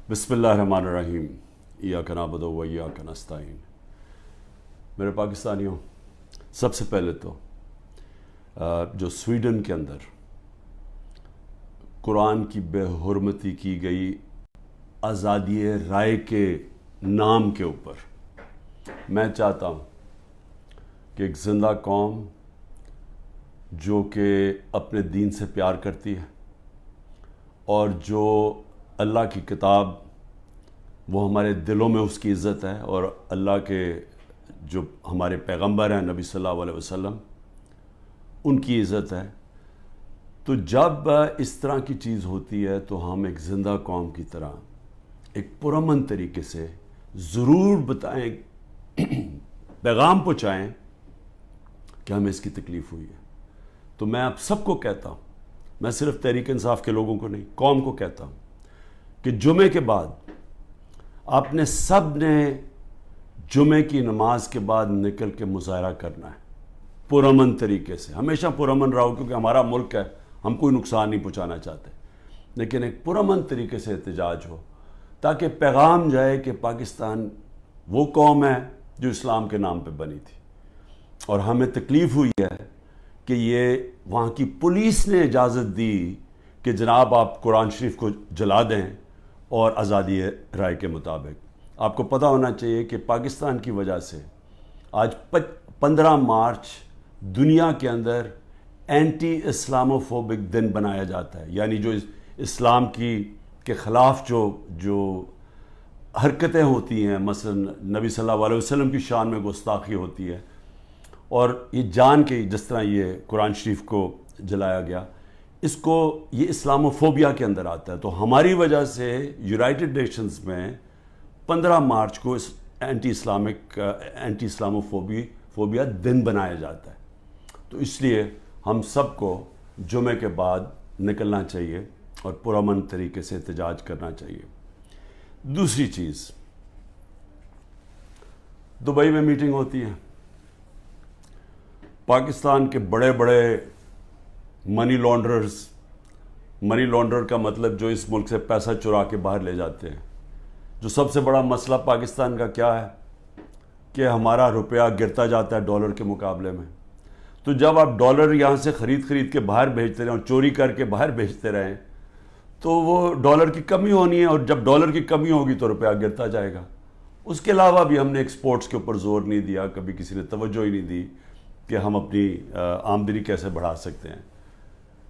بسم اللہ الرحمن الرحیم ایاک نعبد و ایاک نستعین۔ میرے پاکستانیوں، سب سے پہلے تو جو سویڈن کے اندر قرآن کی بے حرمتی کی گئی آزادی رائے کے نام کے اوپر میں چاہتا ہوں کہ ایک زندہ قوم جو کہ اپنے دین سے پیار کرتی ہے اور جو اللہ کی کتاب وہ ہمارے دلوں میں اس کی عزت ہے، اور اللہ کے جو ہمارے پیغمبر ہیں نبی صلی اللہ علیہ وسلم ان کی عزت ہے، تو جب اس طرح کی چیز ہوتی ہے تو ہم ایک زندہ قوم کی طرح ایک پرامن طریقے سے ضرور بتائیں، پیغام پہنچائیں کہ ہمیں اس کی تکلیف ہوئی ہے۔ تو میں آپ سب کو کہتا ہوں، میں صرف تحریک انصاف کے لوگوں کو نہیں، قوم کو کہتا ہوں کہ جمعے کے بعد آپ نے سب نے جمعے کی نماز کے بعد نکل کے مظاہرہ کرنا ہے پرامن طریقے سے۔ ہمیشہ پرامن رہو، کیونکہ ہمارا ملک ہے، ہم کوئی نقصان نہیں پہنچانا چاہتے، لیکن ایک پرامن طریقے سے احتجاج ہو تاکہ پیغام جائے کہ پاکستان وہ قوم ہے جو اسلام کے نام پہ بنی تھی، اور ہمیں تکلیف ہوئی ہے کہ یہ وہاں کی پولیس نے اجازت دی کہ جناب آپ قرآن شریف کو جلا دیں، اور آزادی رائے کے مطابق آپ کو پتہ ہونا چاہیے کہ پاکستان کی وجہ سے آج 15 مارچ دنیا کے اندر اینٹی اسلاموفوبک دن بنایا جاتا ہے، یعنی جو اسلام کے خلاف جو حرکتیں ہوتی ہیں، مثلا نبی صلی اللہ علیہ وسلم کی شان میں گستاخی ہوتی ہے، اور یہ جان کے جس طرح یہ قرآن شریف کو جلایا گیا، اس کو یہ اسلاموفوبیا کے اندر آتا ہے۔ تو ہماری وجہ سے یونائٹڈ نیشنز میں 15 مارچ کو اس اینٹی اسلاموفوبیا دن بنایا جاتا ہے۔ تو اس لیے ہم سب کو جمعے کے بعد نکلنا چاہیے اور پرامن طریقے سے احتجاج کرنا چاہیے۔ دوسری چیز، دبئی میں میٹنگ ہوتی ہے، پاکستان کے بڑے بڑے منی لانڈرر کا مطلب جو اس ملک سے پیسہ چرا کے باہر لے جاتے ہیں۔ جو سب سے بڑا مسئلہ پاکستان کا کیا ہے کہ ہمارا روپیہ گرتا جاتا ہے ڈالر کے مقابلے میں۔ تو جب آپ ڈالر یہاں سے خرید کے باہر بھیجتے رہیں اور چوری کر کے باہر بھیجتے رہیں تو وہ ڈالر کی کمی ہونی ہے، اور جب ڈالر کی کمی ہوگی تو روپیہ گرتا جائے گا۔ اس کے علاوہ بھی ہم نے ایکسپورٹس کے اوپر زور نہیں دیا، کبھی کسی نے توجہ ہی نہیں دی کہ ہم اپنی آمدنی کیسے بڑھا سکتے ہیں۔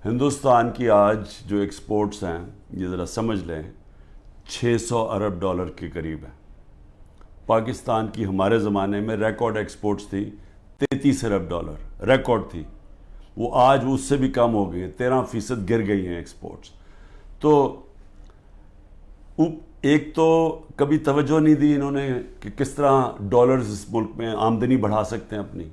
ہندوستان کی آج جو ایکسپورٹس ہیں، یہ ذرا سمجھ لیں، 600 ارب ڈالر کے قریب ہے۔ پاکستان کی ہمارے زمانے میں ریکارڈ ایکسپورٹس تھی 33 ارب ڈالر، ریکارڈ تھی، وہ آج اس سے بھی کم ہو گئی ہیں، 13% گر گئی ہیں ایکسپورٹس۔ تو ایک تو کبھی توجہ نہیں دی انہوں نے کہ کس طرح ڈالرز اس ملک میں آمدنی بڑھا سکتے ہیں اپنی،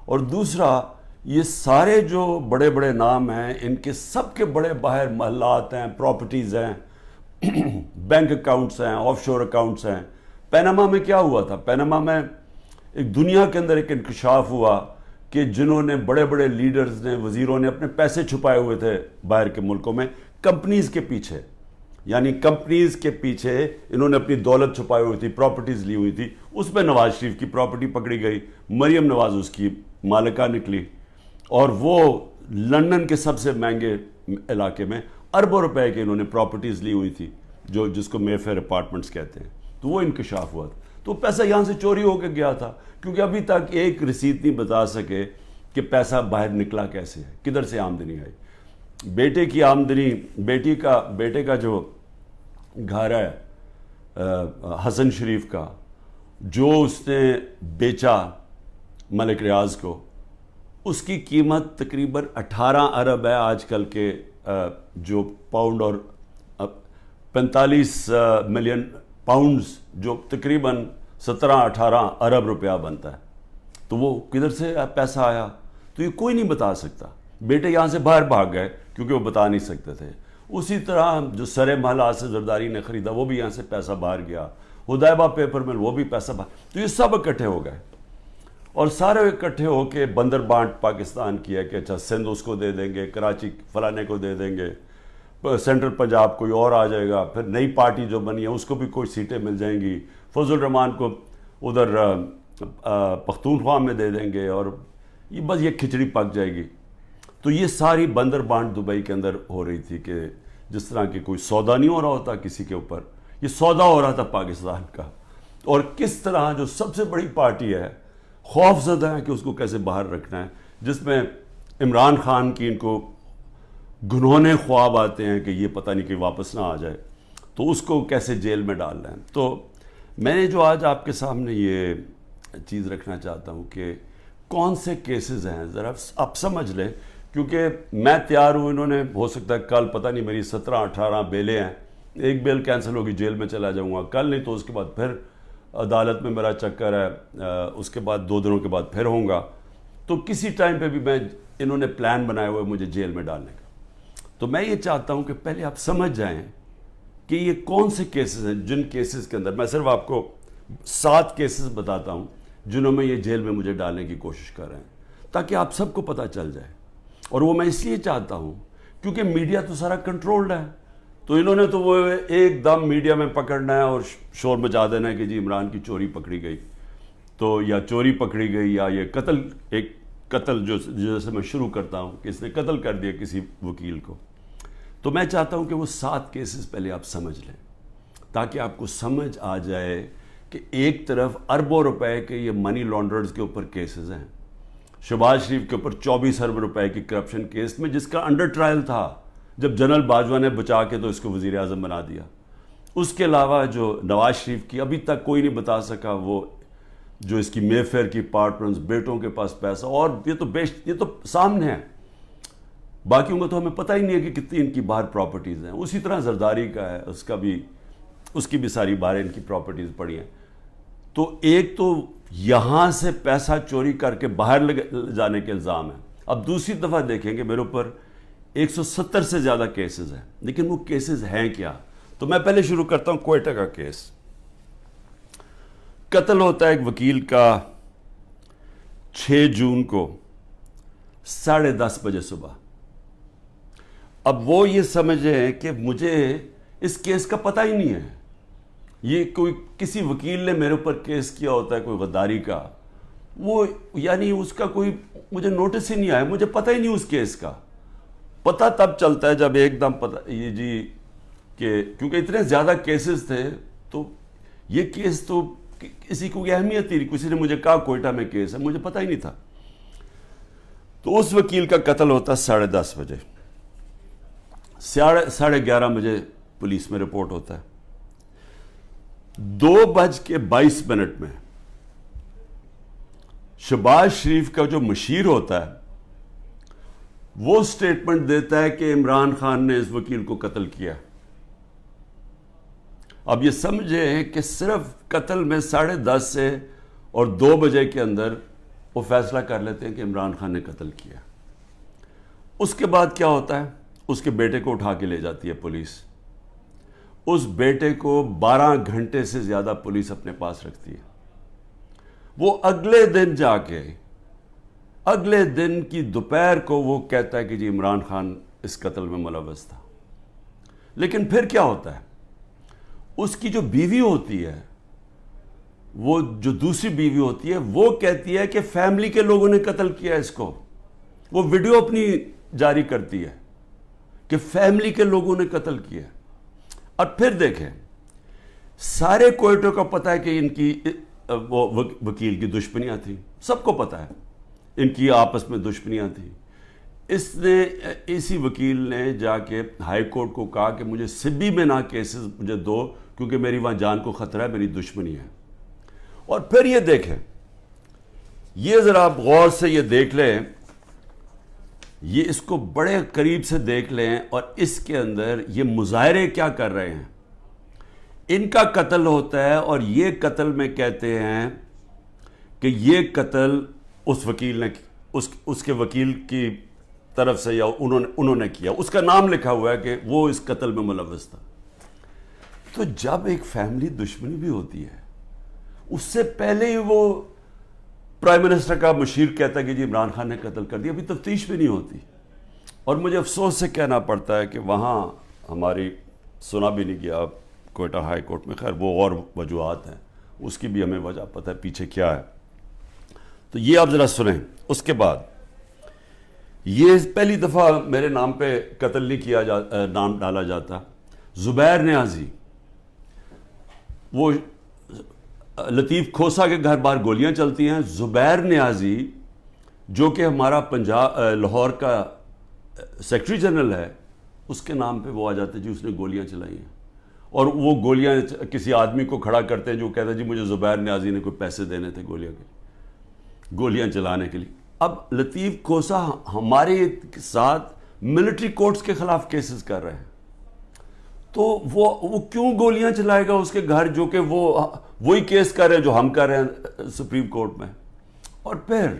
اور دوسرا یہ سارے جو بڑے بڑے نام ہیں ان کے سب کے بڑے باہر محلات ہیں، پراپرٹیز ہیں، بینک اکاؤنٹس ہیں، آف شور اکاؤنٹس ہیں۔ پیناما میں کیا ہوا تھا؟ پیناما میں ایک دنیا کے اندر ایک انکشاف ہوا کہ جنہوں نے بڑے بڑے لیڈرز نے، وزیروں نے اپنے پیسے چھپائے ہوئے تھے باہر کے ملکوں میں کمپنیز کے پیچھے، یعنی کمپنیز کے پیچھے انہوں نے اپنی دولت چھپائی ہوئی تھی، پراپرٹیز لی ہوئی تھی۔ اس میں نواز شریف کی پراپرٹی پکڑی گئی، مریم نواز اس کی مالکہ نکلی، اور وہ لندن کے سب سے مہنگے علاقے میں اربوں روپے کی انہوں نے پراپرٹیز لی ہوئی تھی، جس کو مے فیئر اپارٹمنٹس کہتے ہیں۔ تو وہ انکشاف ہوا تھا، تو پیسہ یہاں سے چوری ہو کے گیا تھا، کیونکہ ابھی تک ایک رسید نہیں بتا سکے کہ پیسہ باہر نکلا کیسے ہے، کدھر سے آمدنی آئی۔ بیٹے کی آمدنی، بیٹے کا جو گھر ہے حسن شریف کا، جو اس نے بیچا ملک ریاض کو، اس کی قیمت تقریباً 18 ارب ہے آج کل کے جو پاؤنڈ، اور 45 ملین پاؤنڈز جو تقریباً 17-18 ارب روپیہ بنتا ہے۔ تو وہ کدھر سے پیسہ آیا؟ تو یہ کوئی نہیں بتا سکتا۔ بیٹے یہاں سے باہر بھاگ گئے کیونکہ وہ بتا نہیں سکتے تھے۔ اسی طرح جو سر محل آصف زرداری نے خریدا وہ بھی یہاں سے پیسہ باہر گیا، حدیبہ پیپر مل وہ بھی پیسہ باہر، تو یہ سب اکٹھے ہو گئے، اور سارے اکٹھے ہو کے بندر بانٹ پاکستان کی ہے کہ اچھا سندھ اس کو دے دیں گے، کراچی فلانے کو دے دیں گے، سینٹرل پنجاب کوئی اور آ جائے گا، پھر نئی پارٹی جو بنی ہے اس کو بھی کوئی سیٹیں مل جائیں گی، فضل الرحمان کو ادھر پختونخوا میں دے دیں گے، اور یہ بس یہ کھچڑی پک جائے گی۔ تو یہ ساری بندر بانٹ دبئی کے اندر ہو رہی تھی کہ جس طرح کہ کوئی سودا نہیں ہو رہا ہوتا کسی کے اوپر، یہ سودا ہو رہا تھا پاکستان کا، اور کس طرح جو سب سے بڑی پارٹی ہے خوف زدہ ہے کہ اس کو کیسے باہر رکھنا ہے، جس میں عمران خان کی ان کو گنہونے خواب آتے ہیں کہ یہ پتہ نہیں کہ واپس نہ آ جائے، تو اس کو کیسے جیل میں ڈال رہے ہیں۔ تو میں نے جو آج آپ کے سامنے یہ چیز رکھنا چاہتا ہوں کہ کون سے کیسز ہیں، ذرا آپ سمجھ لیں، کیونکہ میں تیار ہوں، انہوں نے ہو سکتا ہے کل پتہ نہیں میری 17-18 بیلیں ہیں، ایک بیل کینسل ہوگی جیل میں چلا جاؤں گا کل، نہیں تو اس کے بعد پھر عدالت میں میرا چکر ہے، اس کے بعد 2 دنوں کے بعد پھر ہوں گا، تو کسی ٹائم پہ بھی انہوں نے پلان بنایا ہوا ہے مجھے جیل میں ڈالنے کا۔ تو میں یہ چاہتا ہوں کہ پہلے آپ سمجھ جائیں کہ یہ کون سے کیسز ہیں، جن کیسز کے اندر میں صرف آپ کو 7 کیسز بتاتا ہوں جنہوں میں یہ جیل میں مجھے ڈالنے کی کوشش کر رہے ہیں، تاکہ آپ سب کو پتہ چل جائے۔ اور وہ میں اس لیے چاہتا ہوں کیونکہ میڈیا تو سارا کنٹرولڈ ہے، تو انہوں نے تو وہ ایک دم میڈیا میں پکڑنا ہے اور شور مچا دینا ہے کہ جی عمران کی چوری پکڑی گئی، تو یا چوری پکڑی گئی، یا یہ ایک قتل جو جیسے میں شروع کرتا ہوں کہ اس نے قتل کر دیا کسی وکیل کو۔ تو میں چاہتا ہوں کہ وہ 7 کیسز پہلے آپ سمجھ لیں، تاکہ آپ کو سمجھ آ جائے کہ ایک طرف اربوں روپے کے یہ منی لانڈررز کے اوپر کیسز ہیں، شہباز شریف کے اوپر 24 ارب روپے کی کرپشن کیس میں، جس کا انڈر ٹرائل تھا جب جنرل باجوہ نے بچا کے تو اس کو وزیر اعظم بنا دیا۔ اس کے علاوہ جو نواز شریف کی ابھی تک کوئی نہیں بتا سکا، وہ جو اس کی مے فیئر کی پارٹنرز، بیٹوں کے پاس پیسہ، اور یہ تو سامنے ہے، باقیوں کا تو ہمیں پتہ ہی نہیں ہے کہ کتنی ان کی باہر پراپرٹیز ہیں۔ اسی طرح زرداری کا ہے، اس کی بھی ساری باہر ان کی پراپرٹیز پڑی ہیں۔ تو ایک تو یہاں سے پیسہ چوری کر کے باہر لے جانے کے الزام ہیں۔ اب دوسری دفعہ دیکھیں کہ میرے اوپر 170 سے زیادہ کیسز ہیں، لیکن وہ کیسز ہیں کیا؟ تو میں پہلے شروع کرتا ہوں کوئٹہ کا کیس۔ قتل ہوتا ہے ایک وکیل کا 6 جون کو 10:30 بجے صبح۔ اب وہ یہ سمجھیں کہ مجھے اس کیس کا پتہ ہی نہیں ہے، یہ کوئی کسی وکیل نے میرے اوپر کیس کیا ہوتا ہے کوئی غداری کا، وہ یعنی اس کا کوئی مجھے نوٹس ہی نہیں آیا، مجھے پتہ ہی نہیں اس کیس کا۔ پتہ تب چلتا ہے جب ایک دم پتہ یہ جی کہ کیونکہ اتنے زیادہ کیسز تھے، تو یہ کیس تو کسی کو اہمیت ہی نہیں، کسی نے مجھے کہا کوئٹہ میں کیس ہے، مجھے پتہ ہی نہیں تھا۔ تو اس وکیل کا قتل ہوتا 10:30 بجے، 11:30 بجے پولیس میں رپورٹ ہوتا ہے۔ 2:22 میں شہباز شریف کا جو مشیر ہوتا ہے وہ سٹیٹمنٹ دیتا ہے کہ عمران خان نے اس وکیل کو قتل کیا۔ اب یہ سمجھیں کہ صرف قتل میں 10:30 سے اور 2 بجے کے اندر وہ فیصلہ کر لیتے ہیں کہ عمران خان نے قتل کیا۔ اس کے بعد کیا ہوتا ہے؟ اس کے بیٹے کو اٹھا کے لے جاتی ہے پولیس۔ اس بیٹے کو 12 گھنٹے سے زیادہ پولیس اپنے پاس رکھتی ہے۔ وہ اگلے دن جا کے اگلے دن کی دوپہر کو وہ کہتا ہے کہ جی عمران خان اس قتل میں ملوث تھا۔ لیکن پھر کیا ہوتا ہے؟ اس کی جو بیوی ہوتی ہے، وہ جو دوسری بیوی ہوتی ہے، وہ کہتی ہے کہ فیملی کے لوگوں نے قتل کیا اس کو۔ وہ ویڈیو اپنی جاری کرتی ہے کہ فیملی کے لوگوں نے قتل کیا۔ اور پھر دیکھیں، سارے کوئٹوں کا پتہ ہے کہ ان کی وہ وکیل کی دشمنیاں تھیں، سب کو پتہ ہے ان کی آپس میں دشمنیاں تھیں۔ اسی وکیل نے جا کے ہائی کورٹ کو کہا کہ مجھے سبی میں نہ کیسز مجھے دو، کیونکہ میری وہاں جان کو خطرہ ہے، میری دشمنی ہے۔ اور پھر یہ دیکھیں، یہ ذرا آپ غور سے یہ دیکھ لیں، یہ اس کو بڑے قریب سے دیکھ لیں، اور اس کے اندر یہ مظاہرے کیا کر رہے ہیں۔ ان کا قتل ہوتا ہے، اور یہ قتل میں کہتے ہیں کہ یہ قتل اس وکیل نے اس کے وکیل کی طرف سے یا انہوں نے کیا، اس کا نام لکھا ہوا ہے کہ وہ اس قتل میں ملوث تھا۔ تو جب ایک فیملی دشمنی بھی ہوتی ہے، اس سے پہلے ہی وہ پرائم منسٹر کا مشیر کہتا ہے کہ جی عمران خان نے قتل کر دیا، ابھی تفتیش بھی نہیں ہوتی۔ اور مجھے افسوس سے کہنا پڑتا ہے کہ وہاں ہماری سنا بھی نہیں گیا کوئٹہ ہائی کورٹ میں. خیر وہ اور وجوہات ہیں, اس کی بھی ہمیں وجہ پتہ ہے پیچھے کیا ہے. تو یہ آپ ذرا سنیں. اس کے بعد یہ پہلی دفعہ میرے نام پہ قتل نہیں کیا نام ڈالا جاتا. زبیر نیازی, وہ لطیف کھوسا کے گھر باہر گولیاں چلتی ہیں. زبیر نیازی جو کہ ہمارا لاہور کا سیکرٹری جنرل ہے, اس کے نام پہ وہ آ جاتے جی اس نے گولیاں چلائی ہیں. اور وہ گولیاں کسی آدمی کو کھڑا کرتے ہیں جو کہتا ہے جی مجھے زبیر نیازی نے کوئی پیسے دینے تھے گولیاں چلانے کے لیے. اب لطیف کھوسا ہمارے ساتھ ملٹری کورٹس کے خلاف کیسز کر رہے ہیں, تو وہ کیوں گولیاں چلائے گا اس کے گھر, جو کہ وہی کیس کر رہے ہیں جو ہم کر رہے ہیں سپریم کورٹ میں. اور پھر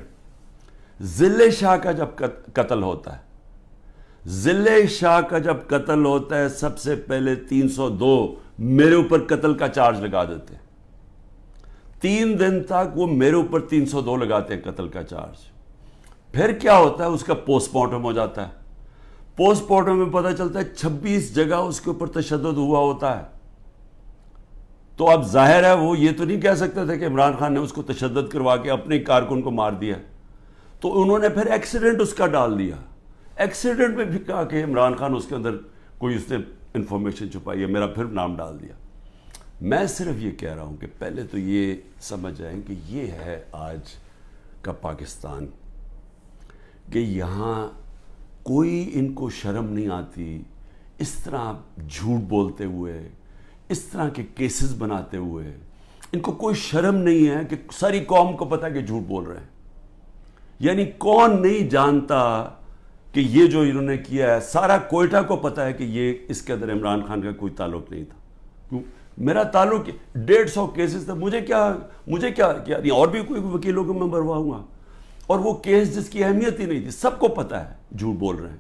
ضلع شاہ کا جب قتل ہوتا ہے, ضلع شاہ کا جب قتل ہوتا ہے, سب سے پہلے 302 میرے اوپر قتل کا چارج لگا دیتے ہیں. 3 دن تک وہ میرے اوپر 302 لگاتے ہیں قتل کا چارج. پھر کیا ہوتا ہے, اس کا پوسٹ مارٹم ہو جاتا ہے. پوسٹ مارٹم میں پتہ چلتا ہے 26 جگہ اس کے اوپر تشدد ہوا ہوتا ہے. تو اب ظاہر ہے وہ یہ تو نہیں کہہ سکتے تھے کہ عمران خان نے اس کو تشدد کروا کے اپنے کارکن کو مار دیا. تو انہوں نے پھر ایکسیڈنٹ اس کا ڈال دیا. ایکسیڈنٹ میں بھی کہا کہ عمران خان اس کے اندر کوئی اس نے انفارمیشن چھپائی ہے, میرا پھر نام ڈال دیا. میں صرف یہ کہہ رہا ہوں کہ پہلے تو یہ سمجھ جائیں کہ یہ ہے آج کا پاکستان, کہ یہاں کوئی ان کو شرم نہیں آتی اس طرح جھوٹ بولتے ہوئے, اس طرح کے کیسز بناتے ہوئے. ان کو کوئی شرم نہیں ہے کہ ساری قوم کو پتہ ہے کہ جھوٹ بول رہے ہیں. یعنی کون نہیں جانتا کہ یہ جو انہوں نے کیا ہے, سارا کوئٹہ کو پتہ ہے کہ یہ اس کے اندر عمران خان کا کوئی تعلق نہیں تھا. میرا تعلق 150 کیسز تھا, مجھے کیا نہیں, اور بھی کوئی وکیلوں کو میں بھرواؤں گا. اور وہ کیس جس کی اہمیت ہی نہیں تھی, سب کو پتہ ہے جھوٹ بول رہے ہیں,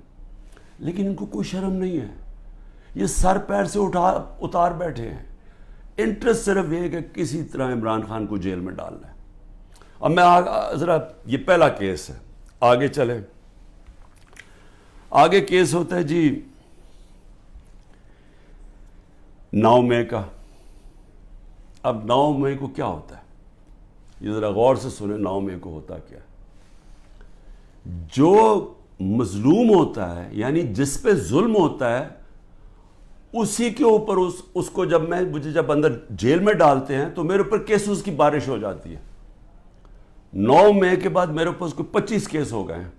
لیکن ان کو کوئی شرم نہیں ہے. یہ سر پیر سے اتار بیٹھے ہیں. انٹرسٹ صرف یہ کہ کسی طرح عمران خان کو جیل میں ڈالنا ہے. اب میں ذرا, یہ پہلا کیس ہے, آگے چلیں. آگے کیس ہوتا ہے جی 9 مئی کا. اب 9 مئی کو کیا ہوتا ہے, یہ ذرا غور سے سنیں. 9 مئی کو ہوتا کیا ہے, جو مظلوم ہوتا ہے یعنی جس پہ ظلم ہوتا ہے, اسی کے اوپر اس کو مجھے جب اندر جیل میں ڈالتے ہیں تو میرے اوپر کیسز کی بارش ہو جاتی ہے. 9 مئی کے بعد میرے اوپر 25 کیس ہو گئے ہیں.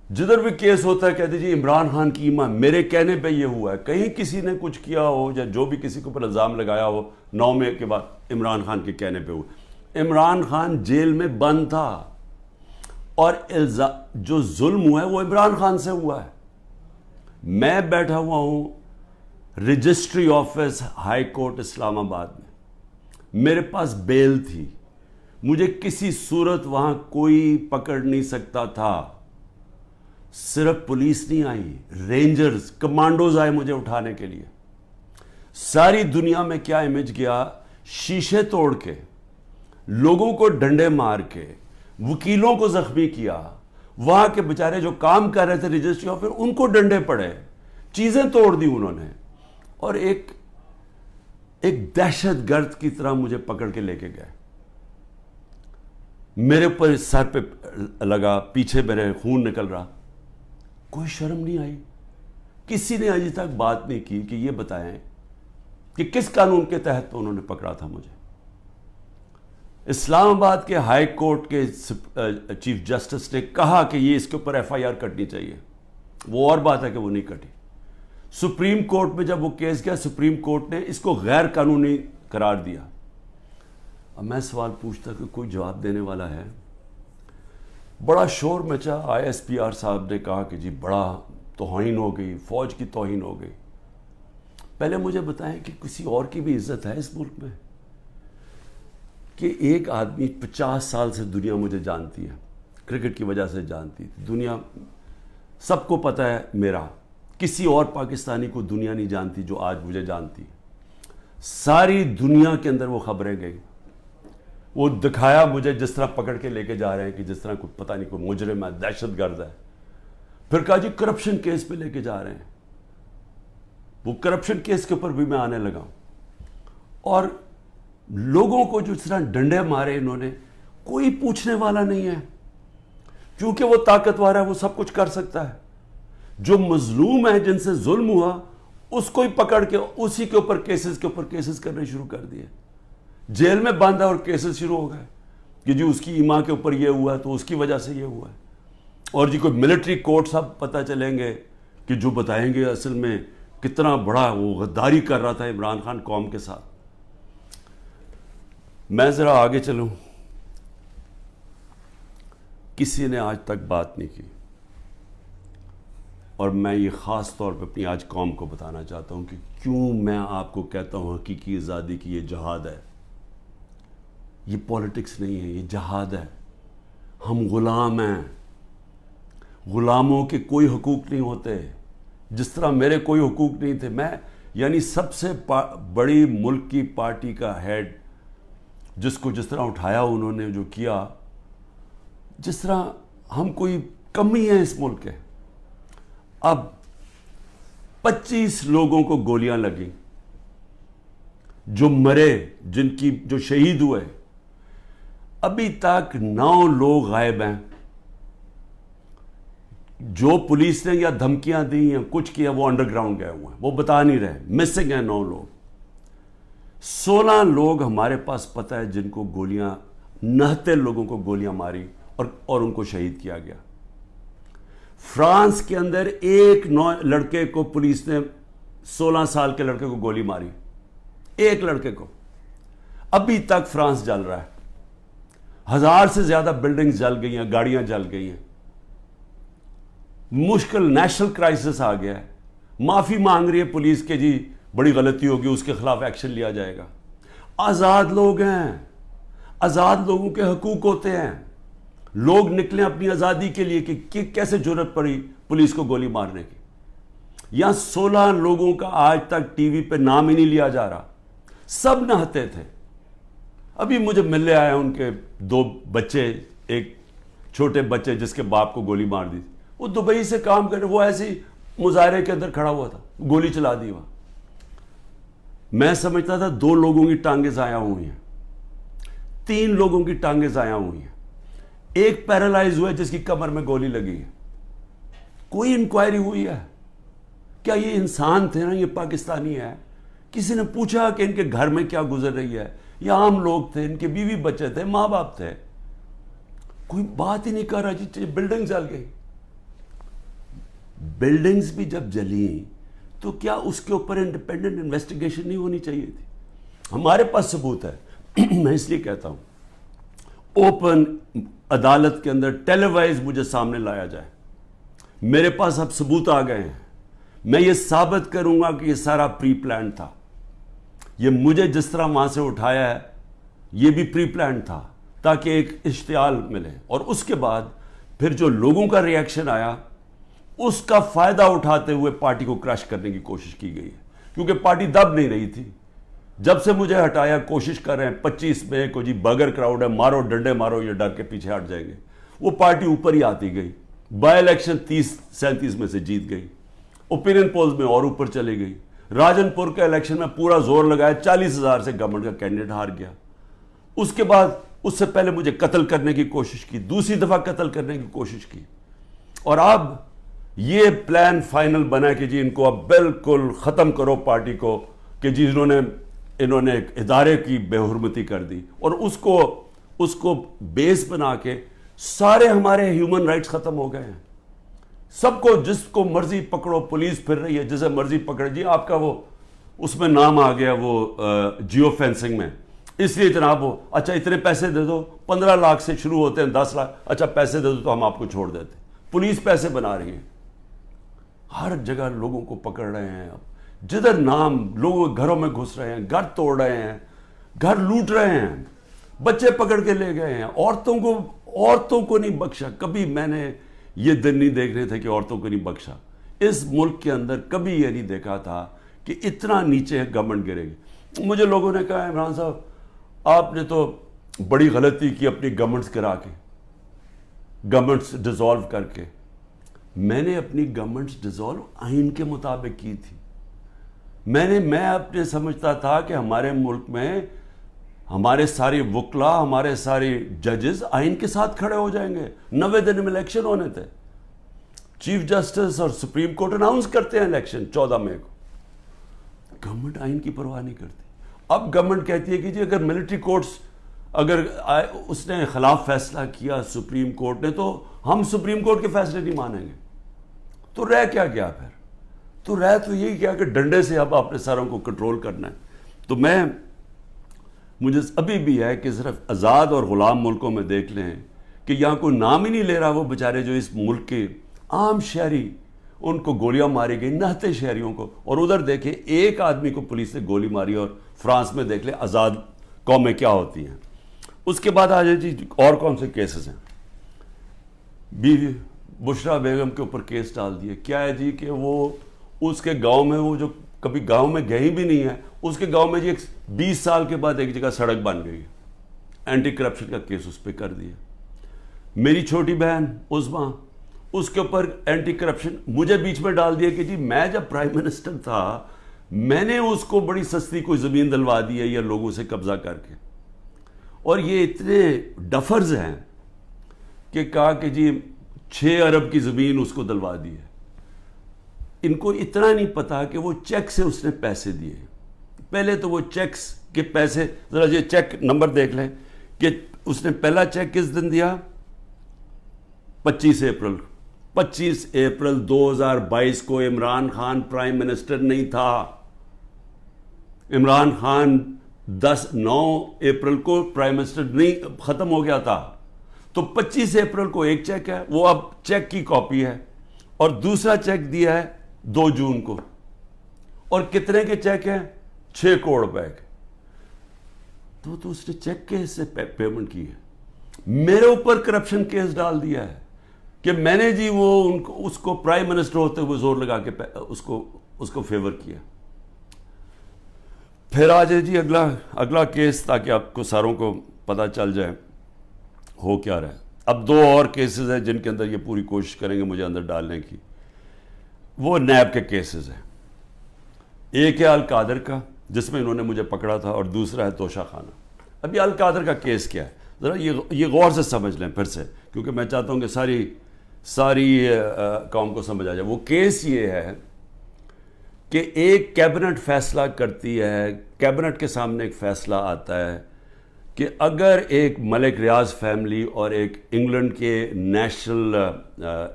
جدھر بھی کیس ہوتا ہے کہتے جی عمران خان کی ایمان, میرے کہنے پہ یہ ہوا ہے. کہیں کسی نے کچھ کیا ہو یا جو بھی کسی کے اوپر الزام لگایا ہو 9 مئی کے بعد عمران خان کے کہنے پہ ہوا. عمران خان جیل میں بند تھا اور جو ظلم ہوا ہے وہ عمران خان سے ہوا ہے. میں بیٹھا ہوا ہوں رجسٹری آفس ہائی کورٹ اسلام آباد میں, میرے پاس بیل تھی, مجھے کسی صورت وہاں کوئی پکڑ نہیں سکتا تھا. صرف پولیس نہیں آئی, رینجرز کمانڈوز آئے مجھے اٹھانے کے لیے. ساری دنیا میں کیا امیج گیا, شیشے توڑ کے, لوگوں کو ڈنڈے مار کے, وکیلوں کو زخمی کیا. وہاں کے بیچارے جو کام کر رہے تھے رجسٹری آفس, ان کو ڈنڈے پڑے, چیزیں توڑ دی انہوں نے, اور ایک دہشت گرد کی طرح مجھے پکڑ کے لے کے گئے. میرے اوپر سر پہ لگا, پیچھے میرے خون نکل رہا. کوئی شرم نہیں آئی. کسی نے ابھی تک بات نہیں کی کہ یہ بتائیں کہ کس قانون کے تحت انہوں نے پکڑا تھا مجھے. اسلام آباد کے ہائی کورٹ کے چیف جسٹس نے کہا کہ یہ اس کے اوپر ایف آئی آر کٹنی چاہیے. وہ اور بات ہے کہ وہ نہیں کٹی. سپریم کورٹ میں جب وہ کیس گیا, سپریم کورٹ نے اس کو غیر قانونی قرار دیا. اب میں سوال پوچھتا کہ کوئی جواب دینے والا ہے. بڑا شور مچا. آئی ایس پی آر صاحب نے کہا کہ جی بڑا توہین ہو گئی, فوج کی توہین ہو گئی. پہلے مجھے بتائیں کہ کسی اور کی بھی عزت ہے اس ملک میں, کہ ایک آدمی 50 سال سے دنیا مجھے جانتی ہے, کرکٹ کی وجہ سے جانتی تھی دنیا, سب کو پتہ ہے میرا. کسی اور پاکستانی کو دنیا نہیں جانتی جو آج مجھے جانتی. ساری دنیا کے اندر وہ خبریں گئی. وہ دکھایا مجھے جس طرح پکڑ کے لے کے جا رہے ہیں کہ جس طرح کوئی پتہ نہیں کوئی مجرم ہے, دہشت گرد ہے. پھر کہا جی کرپشن کیس پہ لے کے جا رہے ہیں. وہ کرپشن کیس کے اوپر بھی میں آنے لگا ہوں. اور لوگوں کو جو اس طرح ڈنڈے مارے انہوں نے, کوئی پوچھنے والا نہیں ہے, کیونکہ وہ طاقتور ہے, وہ سب کچھ کر سکتا ہے. جو مظلوم ہے, جن سے ظلم ہوا, اس کو ہی پکڑ کے اسی کے اوپر کیسز کرنے شروع کر دیے. جیل میں بند ہے اور کیسز شروع ہو گئے کہ جی اس کی ایما کے اوپر یہ ہوا ہے تو اس کی وجہ سے یہ ہوا ہے. اور جی کوئی ملٹری کورٹ صاحب پتہ چلیں گے کہ جو بتائیں گے اصل میں کتنا بڑا وہ غداری کر رہا تھا عمران خان قوم کے ساتھ. میں ذرا آگے چلوں. کسی نے آج تک بات نہیں کی, اور میں یہ خاص طور پہ اپنی آج قوم کو بتانا چاہتا ہوں کہ کیوں میں آپ کو کہتا ہوں حقیقی آزادی کی یہ جہاد ہے. یہ پولیٹکس نہیں ہے, یہ جہاد ہے. ہم غلام ہیں. غلاموں کے کوئی حقوق نہیں ہوتے, جس طرح میرے کوئی حقوق نہیں تھے. میں یعنی سب سے بڑی ملک کی پارٹی کا ہیڈ, جس کو جس طرح اٹھایا انہوں نے, جو کیا, جس طرح ہم کوئی کمی ہے اس ملک کے. اب 25 لوگوں کو گولیاں لگیں, جو مرے, جن کی جو شہید ہوئے, ابھی تک 9 لوگ غائب ہیں. جو پولیس نے یا دھمکیاں دی یا کچھ کیا وہ انڈر گراؤنڈ گئے ہوئے ہیں, وہ بتا نہیں رہے, مسنگ ہیں 9 لوگ. 16 لوگ ہمارے پاس پتہ ہے جن کو گولیاں, 69 لوگوں کو گولیاں ماری اور ان کو شہید کیا گیا. فرانس کے اندر ایک لڑکے کو پولیس نے 16 سال کے لڑکے کو گولی ماری, ایک لڑکے کو. ابھی تک فرانس جل رہا ہے. 1000 سے زیادہ بلڈنگز جل گئی ہیں, گاڑیاں جل گئی ہیں. مشکل نیشنل کرائسس آ گیا ہے. معافی مانگ رہی ہے پولیس کے, جی بڑی غلطی ہوگی, اس کے خلاف ایکشن لیا جائے گا. آزاد لوگ ہیں, آزاد لوگوں کے حقوق ہوتے ہیں. لوگ نکلیں اپنی آزادی کے لیے کہ کیسے جرأت پڑی پولیس کو گولی مارنے کی. یہاں 16 لوگوں کا آج تک ٹی وی پہ نام ہی نہیں لیا جا رہا. سب نہتے تھے. ابھی مجھے ملنے آئے ان کے 2 بچے, ایک چھوٹے بچے جس کے باپ کو گولی مار دی, وہ دبئی سے کام کر رہے, وہ ایسی مظاہرے کے اندر کھڑا ہوا تھا, گولی چلا دی وہاں. میں سمجھتا تھا 2 لوگوں کی ٹانگیں ضائع ہوئی ہیں, 3 لوگوں کی ٹانگیں ضائع ہوئی ہیں, ایک پیرالائز ہوا ہے جس کی کمر میں گولی لگی ہے. کوئی انکوائری ہوئی ہے کیا یہ انسان تھے نا, یہ پاکستانی ہے؟ کسی نے پوچھا کہ ان کے گھر میں کیا گزر رہی ہے؟ یہ عام لوگ تھے, ان کے بیوی بچے تھے, ماں باپ تھے. کوئی بات ہی نہیں کر رہا. جی بلڈنگ جل گئی. بلڈنگز بھی جب جلیں تو کیا اس کے اوپر انڈیپینڈنٹ انویسٹیگیشن نہیں ہونی چاہیے تھی؟ ہمارے پاس ثبوت ہے. میں اس لیے کہتا ہوں اوپن عدالت کے اندر ٹیلی وائز مجھے سامنے لایا جائے. میرے پاس اب ثبوت آ گئے ہیں. میں یہ ثابت کروں گا کہ یہ سارا پری پلان تھا. یہ مجھے جس طرح وہاں سے اٹھایا ہے یہ بھی پری پلان تھا تاکہ ایک اشتعال ملے. اور اس کے بعد پھر جو لوگوں کا ری ایکشن آیا اس کا فائدہ اٹھاتے ہوئے پارٹی کو کرش کرنے کی کوشش کی گئی ہے. کیونکہ پارٹی دب نہیں رہی تھی. جب سے مجھے ہٹایا کوشش کر رہے ہیں 25 میں کو جی بغیر کراؤڈ ہے, مارو ڈنڈے مارو, یہ ڈر کے پیچھے ہٹ جائیں گے. وہ پارٹی اوپر ہی آتی گئی. بائی الیکشن 30-37 میں سے جیت گئی. اوپینین پولز میں اور اوپر چلے گئی. راجن پور کے الیکشن میں پورا زور لگایا, 40,000 سے گورنمنٹ کا کینڈیڈیٹ ہار گیا. اس کے بعد اس سے پہلے مجھے قتل کرنے کی کوشش کی, دوسری دفعہ قتل کرنے کی کوشش کی. اور اب یہ پلان فائنل بنا کہ جی ان کو اب بالکل ختم کرو پارٹی کو, کہ جی انہوں نے ایک ادارے کی بے حرمتی کر دی. اور اس کو بیس بنا کے سارے ہمارے ہیومن رائٹس ختم ہو گئے ہیں. سب کو جس کو مرضی پکڑو, پولیس پھر رہی ہے جسے مرضی پکڑے. جی آپ کا وہ اس میں نام آ گیا وہ جیو فینسنگ میں, اس لیے جناب وہ اچھا اتنے پیسے دے دو, 15 لاکھ سے شروع ہوتے ہیں, 10 لاکھ, اچھا پیسے دے دو تو ہم آپ کو چھوڑ دیتے. پولیس پیسے بنا رہی ہے. ہر جگہ لوگوں کو پکڑ رہے ہیں. اب جدھر نام لوگوں کے گھروں میں گھس رہے ہیں, گھر توڑ رہے ہیں, گھر لوٹ رہے ہیں, بچے پکڑ کے لے گئے ہیں. عورتوں کو نہیں بخشا. کبھی میں نے یہ دن نہیں دیکھنے تھے کہ عورتوں کو نہیں بخشا. اس ملک کے اندر کبھی یہ نہیں دیکھا تھا کہ اتنا نیچے گورنمنٹ گرے گی. مجھے لوگوں نے کہا عمران صاحب آپ نے تو بڑی غلطی کی اپنی گورنمنٹس کرا کے, گورنمنٹس ڈیزالو کر کے. میں نے اپنی گورنمنٹس ڈیزالو آئین کے مطابق کی تھی. میں اپنے سمجھتا تھا کہ ہمارے ملک میں ہمارے سارے وکلا، ہمارے سارے ججز آئین کے ساتھ کھڑے ہو جائیں گے. 90 دن میں الیکشن ہونے تھے. چیف جسٹس اور سپریم کورٹ اناؤنس کرتے ہیں الیکشن 14 مئی کو. گورنمنٹ آئین کی پرواہ نہیں کرتی. اب گورنمنٹ کہتی ہے کہ جی اگر ملٹری کورٹس اگر اس نے خلاف فیصلہ کیا سپریم کورٹ نے تو ہم سپریم کورٹ کے فیصلے نہیں مانیں گے. تو رہ کیا گیا پھر؟ تو رہ تو یہی کیا کہ ڈنڈے سے اب اپنے سروں کو کنٹرول کرنا ہے. تو مجھے ابھی بھی ہے کہ صرف آزاد اور غلام ملکوں میں دیکھ لیں کہ یہاں کوئی نام ہی نہیں لے رہا وہ بیچارے جو اس ملک کے عام شہری، ان کو گولیاں ماری گئی، نہتے شہریوں کو. اور ادھر دیکھیں ایک آدمی کو پولیس نے گولی ماری. اور فرانس میں دیکھ لیں آزاد قومیں کیا ہوتی ہیں. اس کے بعد آ جائے جی اور کون سے کیسز ہیں. بیوی بشرا بیگم کے اوپر کیس ڈال دیے. کیا ہے جی کہ وہ اس کے گاؤں میں، وہ جو کبھی گاؤں میں گئی بھی نہیں ہے، اس کے گاؤں میں جی 20 سال کے بعد ایک جگہ سڑک بن گئی ہے. اینٹی کرپشن کا کیس اس پہ کر دیا. میری چھوٹی بہن عظمیٰ، اس کے اوپر اینٹی کرپشن مجھے بیچ میں ڈال دیا کہ جی میں جب پرائم منسٹر تھا میں نے اس کو بڑی سستی کوئی زمین دلوا دی ہے یا لوگوں سے قبضہ کر کے. اور یہ اتنے ڈفرز ہیں کہ کہا کہ جی 6 ارب کی زمین اس کو دلوا دی ہے. ان کو اتنا نہیں پتا کہ وہ چیک سے اس نے پیسے دیے. پہلے تو وہ چیکس کے پیسے، ذرا یہ چیک نمبر دیکھ لیں کہ اس نے پہلا چیک کس دن دیا؟ 25 اپریل 2022 کو. عمران خان پرائم منسٹر نہیں تھا. عمران خان 9 اپریل کو پرائم منسٹر نہیں ختم ہو گیا تھا. تو 25 اپریل کو ایک چیک ہے، وہ اب چیک کی کاپی ہے. اور دوسرا چیک دیا ہے 2 جون کو. اور کتنے کے چیک ہیں؟ 6 کروڑ روپے کے. تو اس نے چیک کے سے پیمنٹ کی ہے. میرے اوپر کرپشن کیس ڈال دیا ہے کہ میں نے جی وہ اس کو پرائم منسٹر ہوتے ہوئے زور لگا کے اس کو فیور کیا. پھر آ جائے جی اگلا کیس، تاکہ آپ کو ساروں کو پتہ چل جائے ہو کیا رہا ہے. اب 2 اور کیسز ہیں جن کے اندر یہ پوری کوشش کریں گے مجھے اندر ڈالنے کی. وہ نیب کے کیسز ہیں. ایک ہے القادر کا جس میں انہوں نے مجھے پکڑا تھا، اور دوسرا ہے توشہ خانہ. اب یہ القادر کا کیس کیا ہے ذرا یہ غور سے سمجھ لیں پھر سے، کیونکہ میں چاہتا ہوں کہ ساری قوم کو سمجھ آ جائے. وہ کیس یہ ہے کہ ایک کیبنٹ فیصلہ کرتی ہے، کیبنٹ کے سامنے ایک فیصلہ آتا ہے کہ اگر ایک ملک ریاض فیملی اور ایک انگلینڈ کے national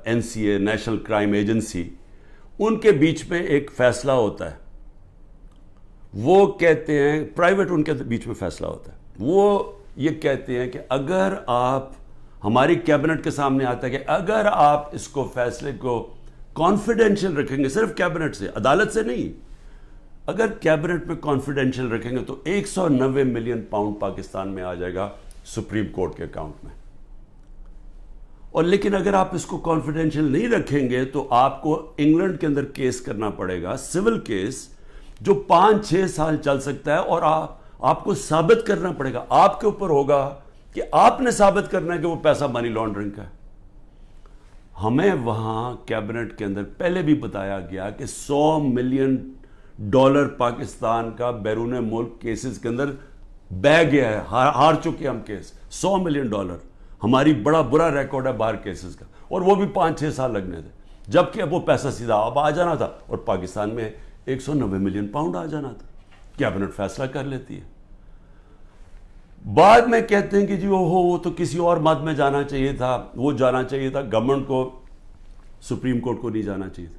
NCA national crime agency, ان کے بیچ میں ایک فیصلہ ہوتا ہے. وہ کہتے ہیں پرائیویٹ، ان کے بیچ میں فیصلہ ہوتا ہے. وہ یہ کہتے ہیں کہ اگر آپ، ہماری کیبنٹ کے سامنے آتا ہے کہ اگر آپ اس کو فیصلے کو کانفیڈینشیل رکھیں گے، صرف کیبنٹ سے، عدالت سے نہیں، اگر کیبنٹ میں کانفیڈینشیل رکھیں گے تو 190 ملین پاؤنڈ پاکستان میں آ جائے گا سپریم کورٹ کے اکاؤنٹ میں. اور لیکن اگر آپ اس کو کانفیڈینشیل نہیں رکھیں گے تو آپ کو انگلینڈ کے اندر کیس کرنا پڑے گا، سول کیس، جو 5-6 سال چل سکتا ہے. اور آپ کو ثابت کرنا پڑے گا، آپ کے اوپر ہوگا کہ آپ نے ثابت کرنا ہے کہ وہ پیسہ منی لانڈرنگ کا ہے. ہمیں وہاں کیبنٹ کے اندر پہلے بھی بتایا گیا کہ $100 ملین پاکستان کا بیرون ملک کیسز کے اندر بہ گیا ہے. ہار چکے ہم کیس. $100 ملین ہماری بڑا برا ریکارڈ ہے باہر کیسز کا. اور وہ بھی 5-6 سال لگنے تھے، جبکہ اب وہ پیسہ سیدھا اب آ جانا تھا اور پاکستان میں 190 ملین پاؤنڈ آ جانا تھا. کیبنٹ فیصلہ کر لیتی ہے. بعد میں کہتے ہیں کہ جی وہ تو کسی اور مد میں جانا چاہیے تھا، وہ جانا چاہیے تھا گورنمنٹ کو، سپریم کورٹ کو نہیں جانا چاہیے تھا.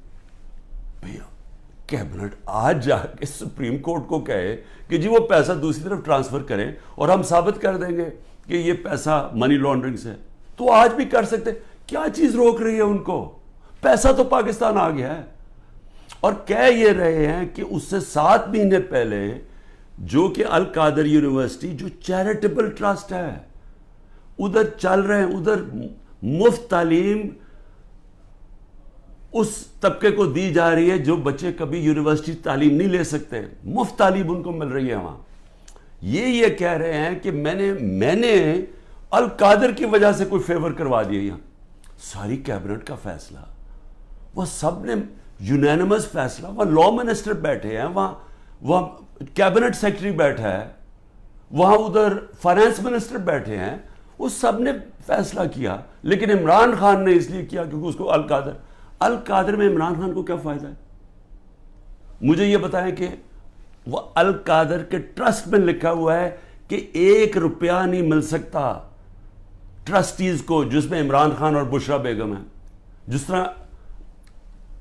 بھیا کیبنٹ آج جا کے سپریم کورٹ کو کہے کہ جی وہ پیسہ دوسری طرف ٹرانسفر کریں اور ہم ثابت کر دیں گے کہ یہ پیسہ منی لانڈرنگ سے، تو آج بھی کر سکتے. کیا چیز روک رہی ہے ان کو؟ پیسہ تو پاکستان آ گیا ہے. اور کہہ یہ رہے ہیں کہ اس سے 7 مہینے پہلے جو کہ القادر یونیورسٹی جو چیریٹیبل ٹرسٹ ہے ادھر چل رہے ہیں، ادھر مفت تعلیم اس طبقے کو دی جا رہی ہے جو بچے کبھی یونیورسٹی تعلیم نہیں لے سکتے، مفت تعلیم ان کو مل رہی ہے وہاں. یہ کہہ رہے ہیں کہ میں نے القادر کی وجہ سے کوئی فیور کروا دیا. یہاں ساری کیبنٹ کا فیصلہ، وہ سب نے یونینمس فیصلہ. وہاں لا منسٹر بیٹھے ہیں, وہاں کیبنٹ سیکرٹری بیٹھا ہے, وہاں ادھر فائنانس منسٹر بیٹھے ہیں, وہ سب نے فیصلہ کیا. لیکن عمران خان نے اس لیے کیا کیونکہ اس کو القادر میں عمران خان کو کیا فائدہ ہے؟ مجھے یہ بتائیں کہ وہ القادر کے ٹرسٹ میں لکھا ہوا ہے کہ 1 روپیہ نہیں مل سکتا ٹرسٹیز کو, جس میں عمران خان اور بشرا بیگم ہیں. جس طرح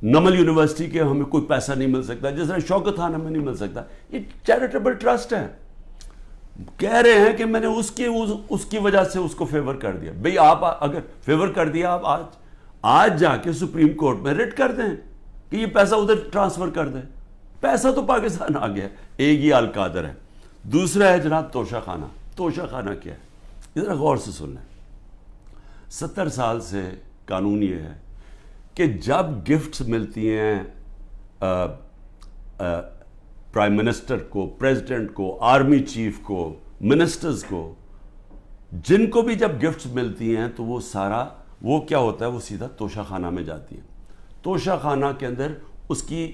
نمل یونیورسٹی کے ہمیں کوئی پیسہ نہیں مل سکتا, جس طرح شوکت خان ہمیں نہیں مل سکتا. یہ چیریٹیبل ٹرسٹ ہے. کہہ رہے ہیں کہ میں نے اس کی وجہ سے اس کو فیور کر دیا. بھئی آپ اگر فیور کر دیا, آپ آج جا کے سپریم کورٹ میں ریٹ کر دیں کہ یہ پیسہ ادھر ٹرانسفر کر دیں. پیسہ تو پاکستان آ گیا. ایک یہ القادر ہے. دوسرا ہے جناب توشہ خانہ. توشہ خانہ کیا ہے؟ ذرا غور سے سن لیں. 70 سال سے قانون یہ ہے کہ جب گفٹس ملتی ہیں پرائم منسٹر کو, پریزیڈنٹ کو, آرمی چیف کو, منسٹرز کو, جن کو بھی جب گفٹس ملتی ہیں تو وہ کیا ہوتا ہے, وہ سیدھا توشہ خانہ میں جاتی ہیں. توشہ خانہ کے اندر اس کی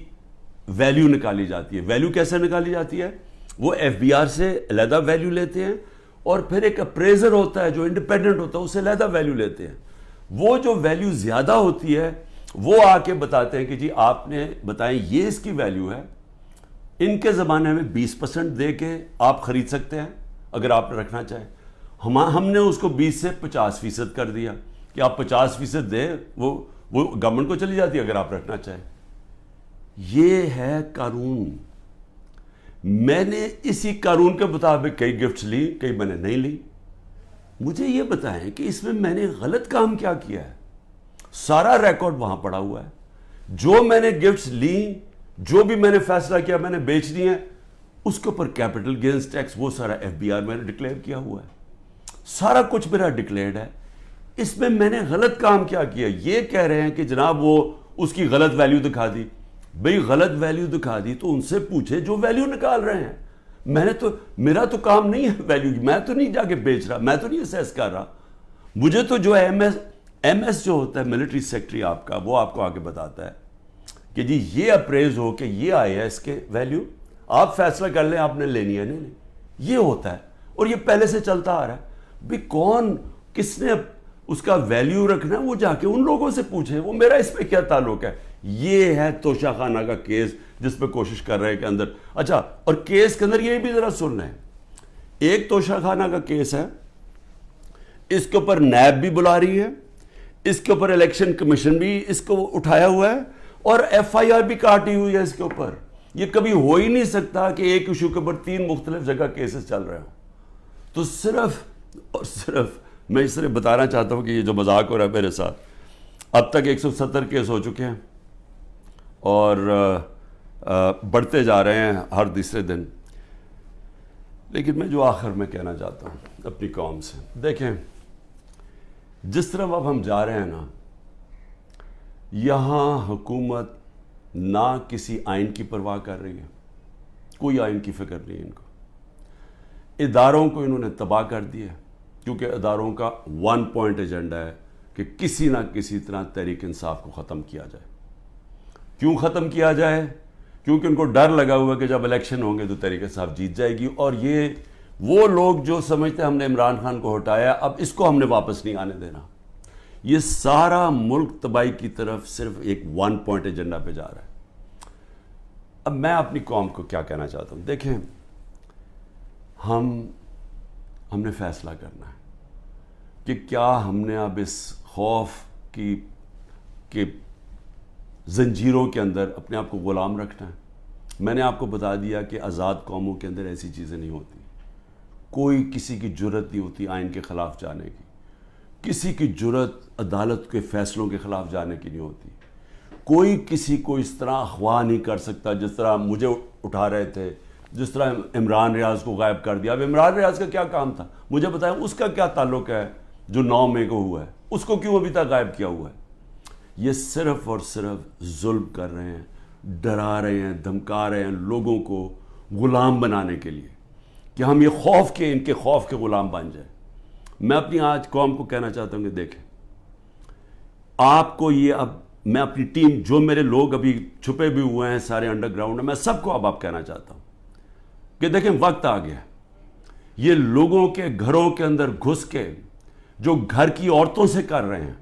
ویلیو نکالی جاتی ہے. ویلیو کیسے نکالی جاتی ہے؟ وہ ایف بی آر سے علیحدہ ویلیو لیتے ہیں, اور پھر ایک اپریزر ہوتا ہے جو انڈیپینڈنٹ ہوتا ہے, اس سے علیحدہ ویلیو لیتے ہیں. وہ جو ویلیو زیادہ ہوتی ہے وہ آ کے بتاتے ہیں کہ جی آپ نے بتائیں یہ اس کی ویلیو ہے, ان کے زمانے میں 20% دے کے آپ خرید سکتے ہیں اگر آپ رکھنا چاہیں. ہم نے اس کو 20 سے 50% کر دیا کہ آپ 50% دیں, وہ گورنمنٹ کو چلی جاتی ہے اگر آپ رکھنا چاہیں. یہ ہے قانون. میں نے اسی قانون کے مطابق کئی گفٹس لی, کئی میں نے نہیں لی. مجھے یہ بتائیں کہ اس میں نے غلط کام کیا کیا ہے؟ سارا ریکارڈ وہاں پڑا ہوا ہے. جو میں نے گفٹس لی, جو بھی میں نے فیصلہ کیا میں نے بیچ دی ہیں, اس کے اوپر کیپٹل گینز ٹیکس وہ سارا ایف بی آر میں نے ڈکلیئر کیا ہوا ہے. سارا کچھ میرا ڈکلیئرڈ ہے. اس میں نے غلط کام کیا کیا؟ یہ کہہ رہے ہیں کہ جناب وہ اس کی غلط ویلیو دکھا دی. بھئی غلط ویلیو دکھا دی تو ان سے پوچھے جو ویلیو نکال رہے ہیں. میرا تو کام نہیں ہے ویلیو کی. میں تو نہیں جا کے بیچ رہا, میں تو نہیں اسیس کر رہا. مجھے تو جو ہے ایم ایس جو ہوتا ہے ملٹری سیکٹری آپ کا, وہ آپ کو آگے بتاتا ہے کہ جی یہ اپریز ہو کہ یہ آئے ہے اس کے ویلیو, آپ فیصلہ کر لیں آپ نے لینی ہے نہیں. یہ ہوتا ہے اور یہ پہلے سے چلتا آ رہا ہے. بھئی کس نے اس کا ویلیو رکھنا ہے وہ جا کے ان لوگوں سے پوچھے, وہ میرا اس پہ کیا تعلق ہے. یہ ہے توشہ خانہ کا کیس جس پہ کوشش کر رہے ہیں کہ اندر. اچھا, اور کیس کے اندر یہ بھی ذرا سن لیں. ایک توشہ خانہ کا کیس ہے, اس کے اوپر نیب بھی بلا رہی ہے, اس کے اوپر الیکشن کمیشن بھی اس کو اٹھایا ہوا ہے, اور ایف آئی آر بھی کاٹی ہوئی ہے اس کے اوپر. یہ کبھی ہو ہی نہیں سکتا کہ ایک ایشو کے اوپر 3 مختلف جگہ کیسز چل رہے ہوں. تو صرف اور صرف میں اس طرح بتانا چاہتا ہوں کہ یہ جو مذاق ہو رہا ہے میرے ساتھ, اب تک 170 کیس ہو چکے ہیں اور بڑھتے جا رہے ہیں ہر دوسرے دن. لیکن میں جو آخر میں کہنا چاہتا ہوں اپنی قوم سے, دیکھیں جس طرح اب ہم جا رہے ہیں نا, یہاں حکومت نہ کسی آئین کی پرواہ کر رہی ہے, کوئی آئین کی فکر نہیں ہے ان کو. اداروں کو انہوں نے تباہ کر دیا کیونکہ اداروں کا 1 پوائنٹ ایجنڈا ہے کہ کسی نہ کسی طرح تحریک انصاف کو ختم کیا جائے. کیوں ختم کیا جائے؟ کیونکہ ان کو ڈر لگا ہوا کہ جب الیکشن ہوں گے تو تحریک انصاف جیت جائے گی, اور یہ وہ لوگ جو سمجھتے ہیں ہم نے عمران خان کو ہٹایا اب اس کو ہم نے واپس نہیں آنے دینا. یہ سارا ملک تباہی کی طرف صرف ایک 1 پوائنٹ ایجنڈا پہ جا رہا ہے. اب میں اپنی قوم کو کیا کہنا چاہتا ہوں, دیکھیں ہم نے فیصلہ کرنا ہے کہ کیا ہم نے اب اس خوف کی زنجیروں کے اندر اپنے آپ کو غلام رکھنا ہے. میں نے آپ کو بتا دیا کہ آزاد قوموں کے اندر ایسی چیزیں نہیں ہوتی. کوئی کسی کی جرت نہیں ہوتی آئین کے خلاف جانے کی, کسی کی جرت عدالت کے فیصلوں کے خلاف جانے کی نہیں ہوتی. کوئی کسی کو اس طرح اغوا نہیں کر سکتا جس طرح مجھے اٹھا رہے تھے, جس طرح عمران ریاض کو غائب کر دیا. اب عمران ریاض کا کیا کام تھا مجھے بتائیں, اس کا کیا تعلق ہے جو 9 مئی کو ہوا ہے, اس کو کیوں ابھی تک غائب کیا ہوا ہے؟ یہ صرف اور صرف ظلم کر رہے ہیں, ڈرا رہے ہیں, دھمکا رہے ہیں لوگوں کو غلام بنانے کے لیے کہ ہم یہ ان کے خوف کے غلام بن جائیں. میں اپنی آج قوم کو کہنا چاہتا ہوں کہ دیکھیں, آپ کو یہ اب میں اپنی ٹیم، جو میرے لوگ ابھی چھپے بھی ہوئے ہیں سارے انڈر گراؤنڈ میں سب کو اب کہنا چاہتا ہوں کہ دیکھیں وقت آ گیا، یہ لوگوں کے گھروں کے اندر گھس کے جو گھر کی عورتوں سے کر رہے ہیں،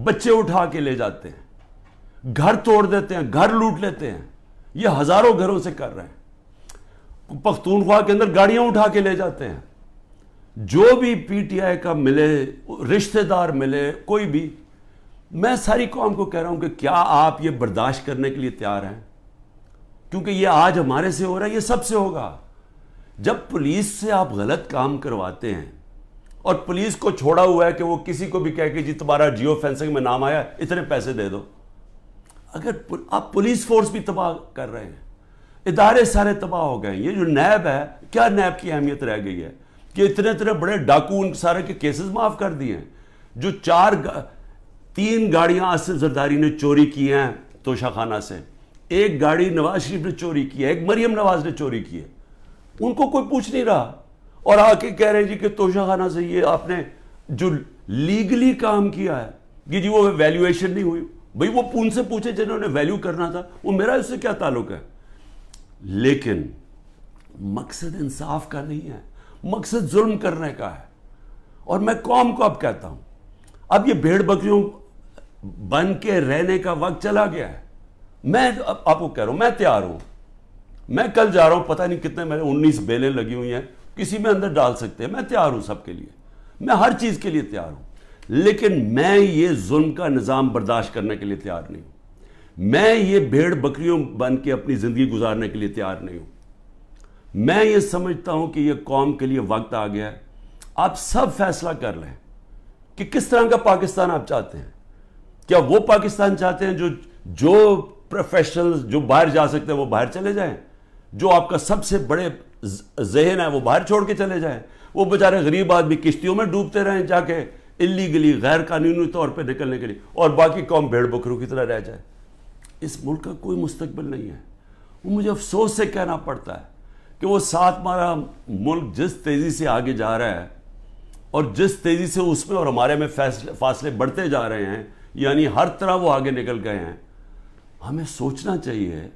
بچے اٹھا کے لے جاتے ہیں، گھر توڑ دیتے ہیں، گھر لوٹ لیتے ہیں، یہ ہزاروں گھروں سے کر رہے ہیں، پختونخوا کے اندر گاڑیاں اٹھا کے لے جاتے ہیں، جو بھی پی ٹی آئی کا ملے، رشتہ دار ملے، کوئی بھی، میں ساری قوم کو کہہ رہا ہوں کہ کیا آپ یہ برداشت کرنے کے لیے تیار ہیں؟ کیونکہ یہ آج ہمارے سے ہو رہا ہے، یہ سب سے ہوگا۔ جب پولیس سے آپ غلط کام کرواتے ہیں اور پولیس کو چھوڑا ہوا ہے کہ وہ کسی کو بھی کہے کہ جی تمہارا جیو فینسنگ میں نام آیا اتنے پیسے دے دو، اگر آپ پولیس فورس بھی تباہ کر رہے ہیں، ادارے سارے تباہ ہو گئے ہیں، یہ جو نیب ہے، کیا نیب کی اہمیت رہ گئی ہے کہ اتنے بڑے ڈاکو ان سارے کے کیسز معاف کر دیے ہیں؟ جو 3 گاڑیاں آصف زرداری نے چوری کی ہیں توشہ خانہ سے، 1 گاڑی نواز شریف نے چوری کی ہے، 1 مریم نواز نے چوری کی ہے، ان کو کوئی پوچھ نہیں رہا، اور آ کے کہہ رہے ہیں جی کہ توشہ خانہ سے یہ آپ نے جو لیگلی کام کیا ہے کہ جی وہ ویلیویشن نہیں ہوئی، بھئی وہ ان سے پوچھے جنہوں نے ویلیو کرنا تھا، وہ میرا اس سے کیا تعلق ہے؟ لیکن مقصد انصاف کا نہیں ہے، مقصد ظلم کرنے کا ہے۔ اور میں قوم کو اب کہتا ہوں، اب یہ بھیڑ بکریوں بن کے رہنے کا وقت چلا گیا ہے۔ میں آپ کو کہہ رہا ہوں، میں تیار ہوں، میں کل جا رہا ہوں، پتہ نہیں کتنے میرے 19 بیلیں لگی ہوئی ہیں، کسی میں اندر ڈال سکتے ہیں، میں تیار ہوں سب کے لیے، میں ہر چیز کے لیے تیار ہوں، لیکن میں یہ ظلم کا نظام برداشت کرنے کے لیے تیار نہیں ہوں، میں یہ بھیڑ بکریوں بن کے اپنی زندگی گزارنے کے لیے تیار نہیں ہوں۔ میں یہ سمجھتا ہوں کہ یہ قوم کے لیے وقت آ گیا ہے، آپ سب فیصلہ کر لیں کہ کس طرح کا پاکستان آپ چاہتے ہیں۔ کیا وہ پاکستان چاہتے ہیں جو پروفیشنل جو باہر جا سکتے ہیں وہ باہر چلے جائیں، جو آپ کا سب سے بڑے ذہن ہے وہ باہر چھوڑ کے چلے جائیں، وہ بیچارے غریب آدمی کشتیوں میں ڈوبتے رہیں جا کے اللیگلی غیر قانونی طور پہ نکلنے کے لیے، اور باقی قوم بھیڑ بکروں کی طرح رہ جائے؟ اس ملک کا کوئی مستقبل نہیں ہے۔ وہ مجھے افسوس سے کہنا پڑتا ہے کہ وہ ساتھ ہمارا ملک جس تیزی سے آگے جا رہا ہے اور جس تیزی سے اس میں اور ہمارے میں فاصلے بڑھتے جا رہے ہیں، یعنی ہر طرح وہ آگے نکل گئے ہیں، ہمیں سوچنا چاہیے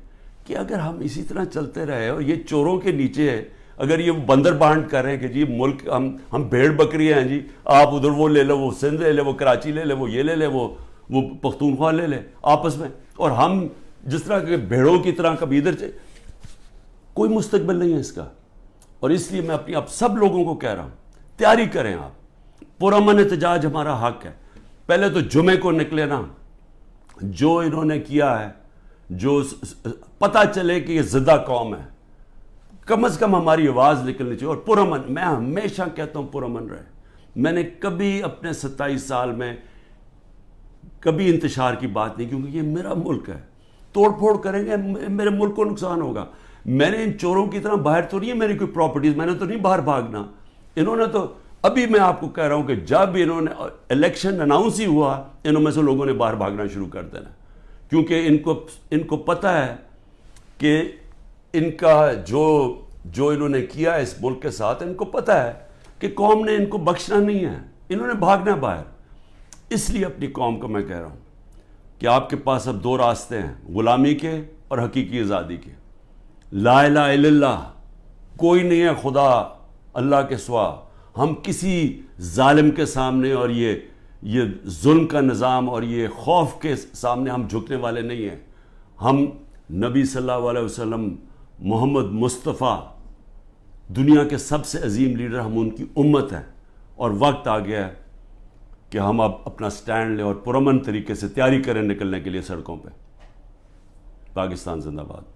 کہ اگر ہم اسی طرح چلتے رہے اور یہ چوروں کے نیچے اگر یہ بندر بانٹ کر رہے ہیں کہ جی ملک ہم بھیڑ بکری ہیں، جی آپ ادھر وہ لے لو، وہ سندھ لے لے، وہ کراچی لے لے، وہ یہ لے لے، وہ پختونخوا لے لے آپس میں، اور ہم جس طرح کے بھیڑوں کی طرح کبھی ادھر سے، کوئی مستقبل نہیں ہے اس کا۔ اور اس لیے میں اپنی اب سب لوگوں کو کہہ رہا ہوں، تیاری کریں، آپ پرامن احتجاج ہمارا حق ہے۔ پہلے تو جمعے کو نکلے نا، جو انہوں نے کیا ہے، جو پتہ چلے کہ یہ زدہ قوم ہے، کم از کم ہماری آواز نکلنی چاہیے، اور پرامن، میں ہمیشہ کہتا ہوں پرامن رہے۔ میں نے کبھی اپنے 27 سال میں کبھی انتشار کی بات نہیں، کیونکہ یہ میرا ملک ہے، توڑ پھوڑ کریں گے میرے ملک کو نقصان ہوگا۔ میں نے ان چوروں کی طرح باہر تو نہیں ہے میری کوئی پراپرٹیز، میں نے تو نہیں باہر بھاگنا۔ انہوں نے تو ابھی میں آپ کو کہہ رہا ہوں کہ جب انہوں نے الیکشن اناؤنس ہی ہوا، انہوں میں سے لوگوں نے باہر بھاگنا شروع کر دینا، کیونکہ ان کو پتہ ہے کہ ان کا جو انہوں نے کیا ہے اس ملک کے ساتھ، ان کو پتہ ہے کہ قوم نے ان کو بخشنا نہیں ہے، انہوں نے بھاگنا باہر۔ اس لیے اپنی قوم کو میں کہہ رہا ہوں کہ آپ کے پاس اب 2 راستے ہیں، غلامی کے اور حقیقی آزادی کے۔ لا الہ الا اللہ، کوئی نہیں ہے خدا اللہ کے سوا، ہم کسی ظالم کے سامنے اور یہ ظلم کا نظام اور یہ خوف کے سامنے ہم جھکنے والے نہیں ہیں۔ ہم نبی صلی اللہ علیہ وسلم، محمد مصطفیٰ، دنیا کے سب سے عظیم لیڈر، ہم ان کی امت ہیں، اور وقت آ گیا ہے کہ ہم اب اپنا سٹینڈ لیں اور پرامن طریقے سے تیاری کریں نکلنے کے لیے سڑکوں پہ۔ پاکستان زندہ باد۔